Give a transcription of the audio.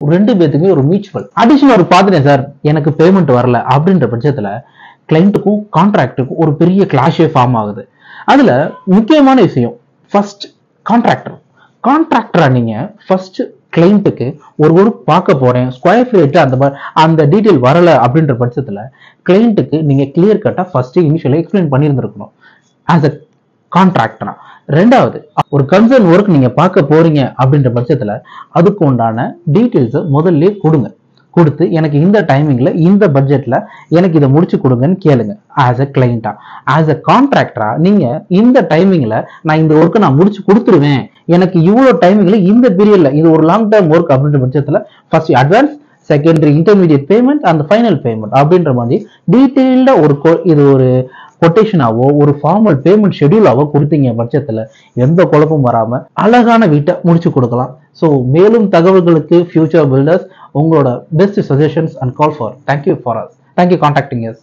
ரெண்டு பேத்துக்குமே ஒரு mutual. Additional ஒரு பாத்துட்டேன் சார் எனக்கு பேமெண்ட் வரல அப்படின்ற பட்சத்துல கிளைண்ட்டுக்கும் கான்ட்ராக்டுக்கும் ஒரு பெரிய கிளாஷே ஃபார்ம் ஆகுது. அதுல முக்கியமான விஷயம் ஃபர்ஸ்ட் கான்ட்ராக்டரா நீங்க ஃபர்ஸ்ட் கிளைண்ட்டுக்கு ஒரு ஒர்க் பார்க்க போறேன் ஸ்கொயர் ஃபீட் அந்த டீடைல் வரல அப்படின்ற பட்சத்துல கிளைண்ட்டுக்கு நீங்க கிளியர் கட்டா ஃபர்ஸ்ட் இனிஷியலா எக்ஸ்பிளைன் பண்ணியிருந்திருக்கணும் ஆஸ் அ கான்ட்ராக்டரா. ரெண்டாவது ஒரு கன்சர்ன் ஒர்க் நீங்க பார்க்க போறீங்க அப்படின்ற பட்சத்துல அதுக்கு உண்டான டீடைல்ஸ் முதல்ல கொடுத்து எனக்கு இந்த டைமிங்ல இந்த பட்ஜெட்ல எனக்கு இதை முடிச்சு கொடுங்கன்னு கேளுங்க. ஆஸ் அ கிளைண்டா ஆஸ் அ கான்ட்ராக்டரா நீங்க இந்த டைமிங்ல நான் இந்த ஒர்க்கை நான் முடிச்சு கொடுத்துருவேன், எனக்கு இவ்வளவு டைமிங்ல இந்த பீரியட்ல இது ஒரு லாங் டேர்ம் ஒர்க் அப்படின்ற பட்சத்துல first advance secondary intermediate payment அந்த ஃபைனல் பேமெண்ட் அப்படின்ற மாதிரி டீடைல்டா இது ஒரு கொட்டேஷனாவோ ஒரு ஃபார்மல் பேமெண்ட் ஷெடியூலாவோ கொடுத்தீங்க பட்சத்துல எந்த குழப்பமும் வராம அழகான வீட்டை முடிச்சு கொடுக்கலாம். ஸோ மேலும் தகவல்களுக்கு ஃபியூச்சர் பில்டர்ஸ் உங்களோட best suggestions and call for thank you contacting S.